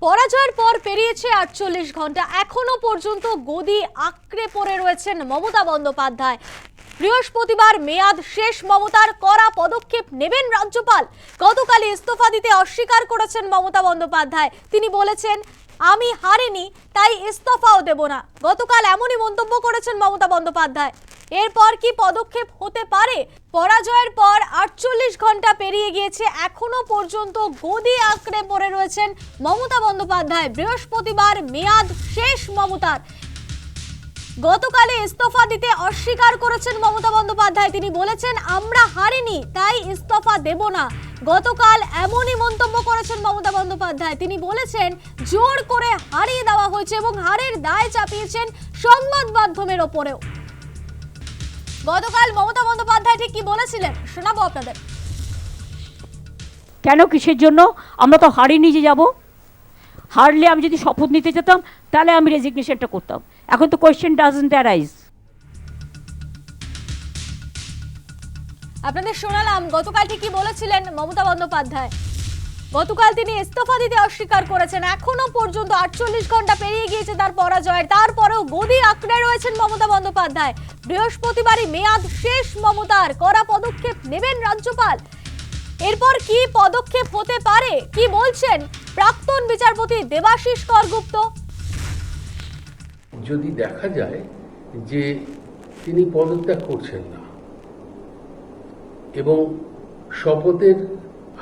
পরাজয়ের পর পেরিয়েছে ৪৮ ঘন্টা, এখনো পর্যন্ত গদি আঁকড়ে পড়ে রয়েছেন মমতা বন্দ্যোপাধ্যায়। বৃহস্পতিবার মেয়াদ শেষ, মমতার কড়া পদক্ষেপ নেবেন রাজ্যপাল। গতকালই ইস্তফা দিতে অস্বীকার করেছেন মমতা বন্দ্যোপাধ্যায়। তিনি বলেছেন, আমি হারিনি তাই ইস্তফাও দেব না। গতকাল এমনই মন্তব্য করেছেন মমতা বন্দ্যোপাধ্যায়। এরপর কি পদক্ষেপ হতে পারে? পরাজয়ের পর ৪৮ ঘন্টা পেরিয়ে গিয়েছে, এখনো পর্যন্ত গদি আঁকড়ে পড়ে রয়েছেন মমতা বন্দ্যোপাধ্যায়। বৃহস্পতিবার মেয়াদ শেষ মমতার। গতকালে ইস্তফা দিতে অস্বীকার করেছেন মমতা বন্দ্যোপাধ্যায়। তিনি বলেছেন, আমরা হারিনি তাই ইস্তফা দেব না। গতকাল এমনই মন্তব্য করেছেন মমতা বন্দ্যোপাধ্যায়। তিনি বলেছেন, জোর করে হারিয়ে দেওয়া হয়েছে এবং হারের দায় চাপিয়েছেন সংবাদ মাধ্যমের ওপরেও। গতকাল মমতা বন্দ্যোপাধ্যায় ঠিক কি বলেছিলেন শোনাবো আপনাদের। কেন, কিসের জন্য? আমরা তো হারিনি যে যাব। হারলে আমি যদি শপথ নিতে যেতাম তাহলে আমি রেজিগনেশনটা করতাম। এখন তো কোয়েশ্চেন ডাজন্ট অ্যারাইজ। আপনাদের শোনালাম গতকাল ঠিক কি বলেছিলেন মমতা বন্দ্যোপাধ্যায়। গতকাল তিনি ইস্তফা দিতে অস্বীকার করেছেন। এখনো পর্যন্ত ৪৮ ঘন্টা পেরিয়ে গিয়েছে তার পরাজয়ের, তারপরেও গদি আঁকড়ে রয়েছেন মমতা বন্দ্যোপাধ্যায়। বৃহস্পতিবারই মেয়াদ শেষ মমতার, কড়া পদক্ষেপ নেবেন রাজ্যপাল। এরপর কি পদক্ষেপ হতে পারে, কি বলছেন প্রাক্তন বিচারপতি দেবাশিস করগুপ্ত। যদি দেখা যায় যে তিনি পদত্যাগ করছেন না এবং শপথের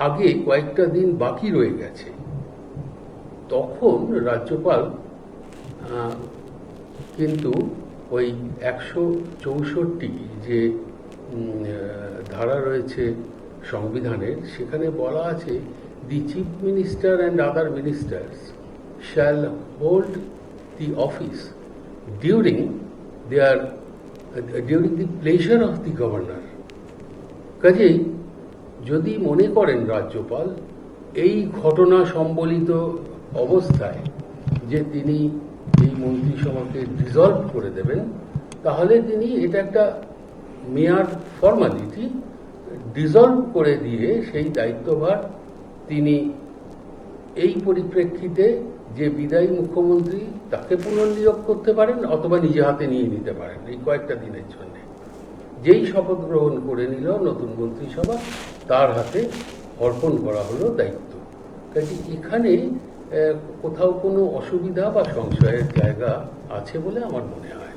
আগে কয়েকটা দিন বাকি রয়ে গেছে, তখন রাজ্যপাল কিন্তু ওই ১৬৪ যে ধারা রয়েছে সংবিধানের, সেখানে বলা আছে, the chief minister and other ministers shall hold the office during the pleasure of the governor. কাজেই যদি মনে করেন রাজ্যপাল এই ঘটনা সম্বলিত অবস্থায় যে তিনি এই মন্ত্রিসভাকে ডিসলভ করে দেবেন, তাহলে তিনি এটা একটা মেয়াদ ফর্মালিটি ডিসলভ করে দিয়ে সেই দায়িত্বভার তিনি এই পরিপ্রেক্ষিতে যে বিদায়ী মুখ্যমন্ত্রী তাকে পুনর্নিয়োগ করতে পারেন অথবা নিজে হাতে নিয়ে নিতে পারেন এই কয়েকটা দিনের জন্য। যেই শপথ গ্রহণ করে নিল নতুন মন্ত্রিসভা, তার হাতে অর্পণ করা হলো দায়িত্ব। কাজে এখানে কোথাও কোনো অসুবিধা বা সংশয়ের জায়গা আছে বলে আমার মনে হয়।